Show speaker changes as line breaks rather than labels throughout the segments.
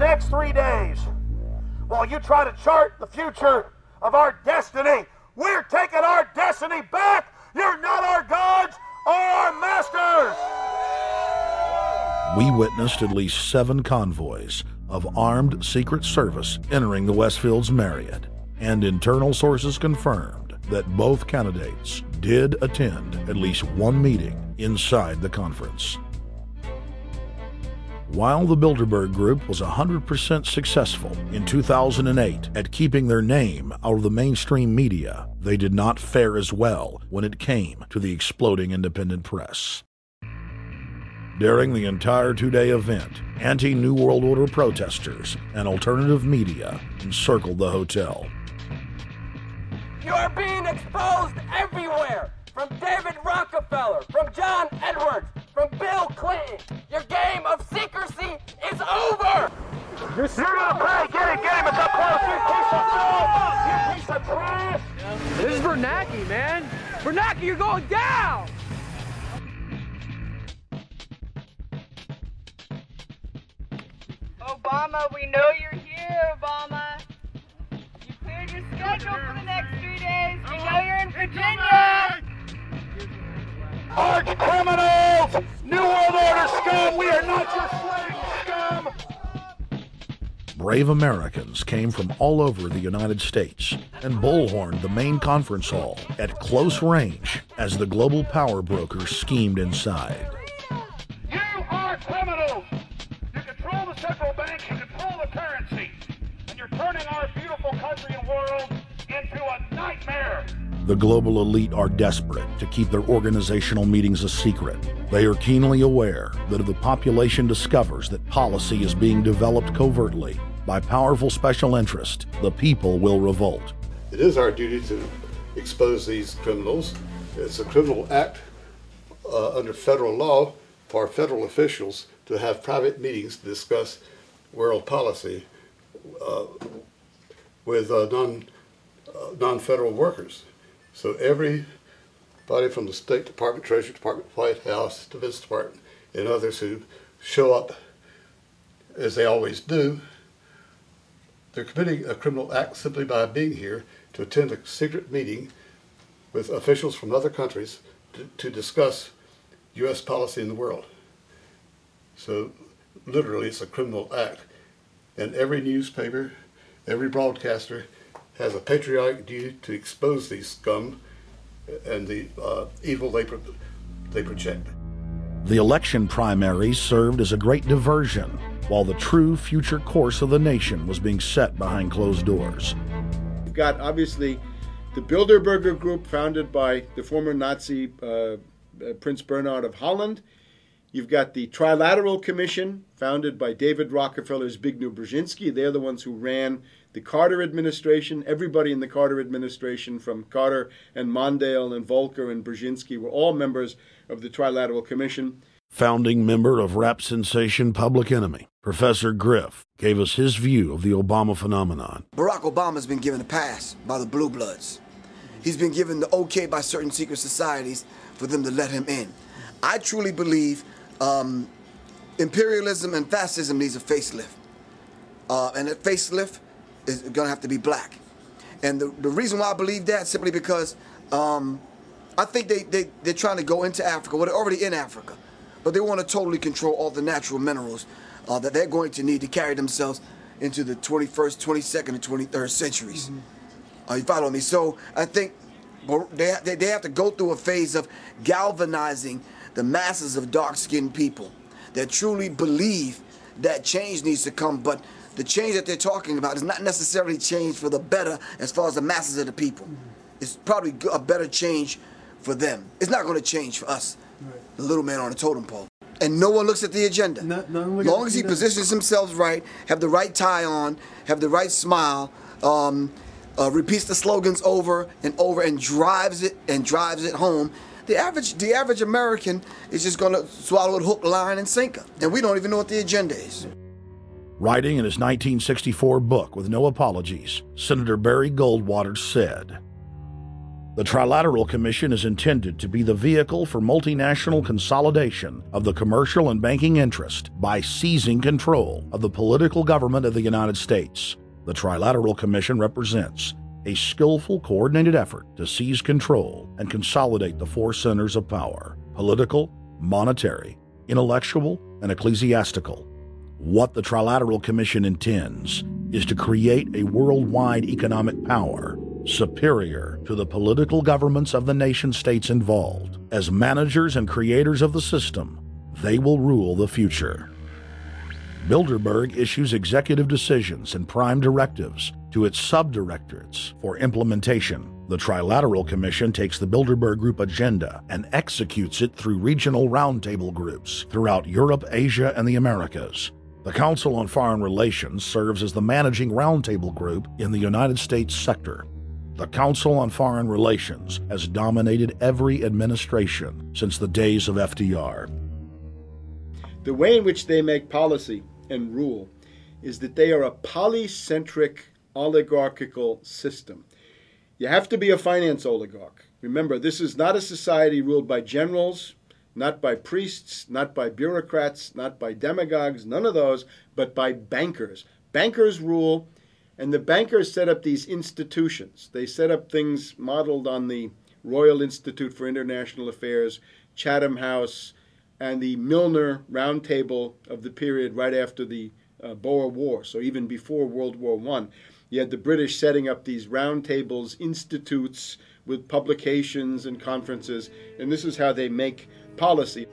next 3 days, while you try to chart the future of our destiny, we're taking our destiny back. You're not our gods or our masters.
We witnessed at least 7 convoys of armed Secret Service entering the Westfield's Marriott, and internal sources confirmed that both candidates did attend at least one meeting inside the conference. While the Bilderberg Group was 100% successful in 2008 at keeping their name out of the mainstream media, they did not fare as well when it came to the exploding independent press. During the entire 2-day event, anti-New World Order protesters and alternative media encircled the hotel.
You are being exposed everywhere! From David Rockefeller, from John Edwards, from Bill Clinton. Your game of secrecy is over!
You're gonna play! Get him! It's up close! You piece of filth! You piece of trash!
This is Bernanke, man! Bernanke, you're going down!
Obama, we know you're here, Obama. You cleared your schedule for the next 3 days. We know you're in Virginia.
Arch criminals! New World Order scum! We are not your slave scum!
Brave Americans came from all over the United States and bullhorned the main conference hall at close range as the global power brokers schemed inside.
You are criminals! You control the central bank, you control the currency, and you're turning our beautiful country and world into a nightmare!
The global elite are desperate to keep their organizational meetings a secret. They are keenly aware that if the population discovers that policy is being developed covertly by powerful special interest, the people will revolt.
It is our duty to expose these criminals. It's a criminal act under federal law for federal officials to have private meetings to discuss world policy with non-federal workers. So everybody from the State Department, Treasury Department, White House, Defense Department, and others who show up, as they always do, they're committing a criminal act simply by being here to attend a secret meeting with officials from other countries to discuss U.S. policy in the world. So literally it's a criminal act. And every newspaper, every broadcaster has a patriotic duty to expose these scum and the evil they project.
The election primaries served as a great diversion, while the true future course of the nation was being set behind closed doors.
You've got, obviously, the Bilderberger Group, founded by the former Nazi Prince Bernhard of Holland. You've got the Trilateral Commission, founded by David Rockefeller's Zbigniew Brzezinski. They're the ones who ran the Carter administration. Everybody in the Carter administration, from Carter and Mondale and Volcker and Brzezinski, were all members of the Trilateral Commission.
Founding member of rap sensation Public Enemy, Professor Griff, gave us his view of the Obama phenomenon.
Barack Obama's been given a pass by the Blue Bloods. He's been given the okay by certain secret societies for them to let him in. I truly believe imperialism and fascism needs a facelift. And that facelift is going to have to be black. And the reason why I believe that, simply because I think they're trying to go into Africa. Well, they're already in Africa. But they want to totally control all the natural minerals that they're going to need to carry themselves into the 21st, 22nd, and 23rd centuries. You follow me? So I think they have to go through a phase of galvanizing the masses of dark-skinned people that truly believe that change needs to come. But the change that they're talking about is not necessarily change for the better as far as the masses of the people. It's probably a better change for them. It's not going to change for us, the little man on the totem pole. And no one looks at the agenda. As long as he positions himself right, have the right tie on, have the right smile, repeats the slogans over and over and drives it home, the average American is just going to swallow it hook, line, and sinker. And we don't even know what the agenda is.
Writing in his 1964 book, With No Apologies, Senator Barry Goldwater said, The Trilateral Commission is intended to be the vehicle for multinational consolidation of the commercial and banking interest by seizing control of the political government of the United States. The Trilateral Commission represents a skillful, coordinated effort to seize control and consolidate the four centers of power: political, monetary, intellectual, and ecclesiastical. What the Trilateral Commission intends is to create a worldwide economic power superior to the political governments of the nation-states involved. As managers and creators of the system, they will rule the future. Bilderberg issues executive decisions and prime directives to its subdirectorates for implementation. The Trilateral Commission takes the Bilderberg Group agenda and executes it through regional roundtable groups throughout Europe, Asia, and the Americas. The Council on Foreign Relations serves as the managing roundtable group in the United States sector. The Council on Foreign Relations has dominated every administration since the days of FDR.
The way in which they make policy and rule is that they are a polycentric oligarchical system. You have to be a finance oligarch. Remember, this is not a society ruled by generals, not by priests, not by bureaucrats, not by demagogues, none of those, but by bankers. Bankers rule, and the bankers set up these institutions. They set up things modeled on the Royal Institute for International Affairs, Chatham House, and the Milner Round Table of the period right after the Boer War, so even before World War I. You had the British setting up these round tables, institutes with publications and conferences, and this is how they make policy.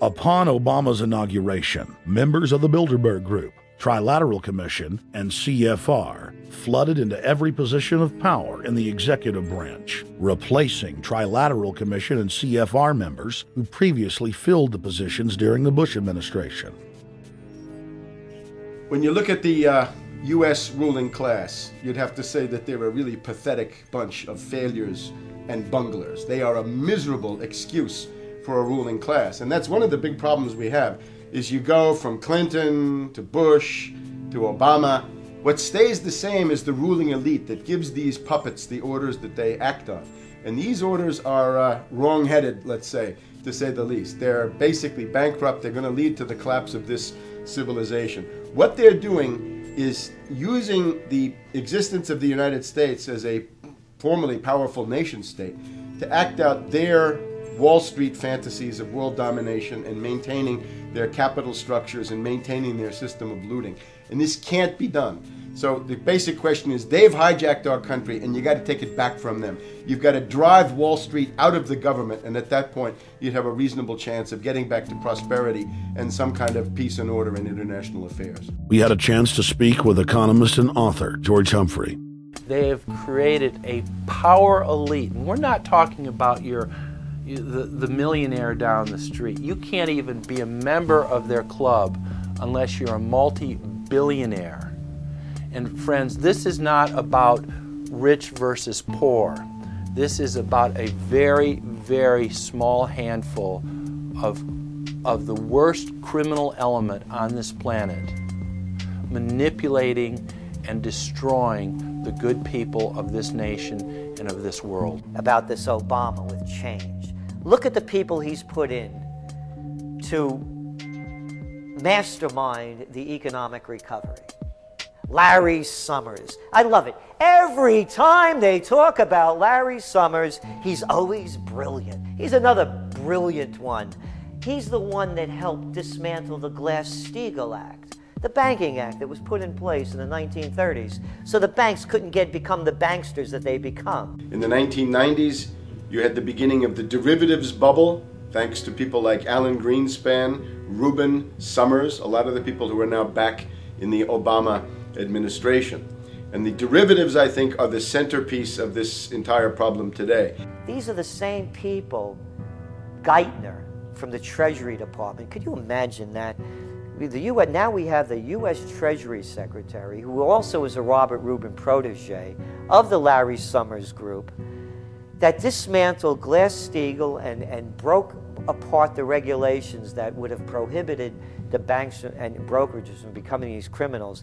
Upon Obama's inauguration, members of the Bilderberg Group, Trilateral Commission, and CFR flooded into every position of power in the executive branch, replacing Trilateral Commission and CFR members who previously filled the positions during the Bush administration.
When you look at the U.S. ruling class, you'd have to say that they're a really pathetic bunch of failures and bunglers. They are a miserable excuse for a ruling class. And that's one of the big problems we have, is you go from Clinton to Bush to Obama. What stays the same is the ruling elite that gives these puppets the orders that they act on. And these orders are wrong-headed, let's say the least. They're basically bankrupt. They're going to lead to the collapse of this civilization. What they're doing is using the existence of the United States as a formerly powerful nation state to act out their Wall Street fantasies of world domination and maintaining their capital structures and maintaining their system of looting. And this can't be done. So the basic question is, they've hijacked our country and you got to take it back from them. You've got to drive Wall Street out of the government, and at that point you'd have a reasonable chance of getting back to prosperity and some kind of peace and order in international affairs.
We had a chance to speak with economist and author George Humphrey.
They have created a power elite. And we're not talking about the millionaire down the street. You can't even be a member of their club unless you're a multi-billionaire. And friends, this is not about rich versus poor. This is about a very, very small handful of the worst criminal element on this planet, manipulating and destroying the good people of this nation and of this world.
About this Obama with change. Look at the people he's put in to mastermind the economic recovery. Larry Summers. I love it. Every time they talk about Larry Summers, he's always brilliant. He's another brilliant one. He's the one that helped dismantle the Glass-Steagall Act, the banking act that was put in place in the 1930s, so the banks couldn't become the banksters that they become.
In the 1990s, you had the beginning of the derivatives bubble, thanks to people like Alan Greenspan, Rubin, Summers, a lot of the people who are now back in the Obama administration. And the derivatives, I think, are the centerpiece of this entire problem today.
These are the same people, Geithner from the Treasury Department. Could you imagine that? Now we have the U.S. Treasury Secretary, who also is a Robert Rubin protege of the Larry Summers Group, that dismantled Glass-Steagall and broke apart the regulations that would have prohibited the banks and brokerages from becoming these criminals.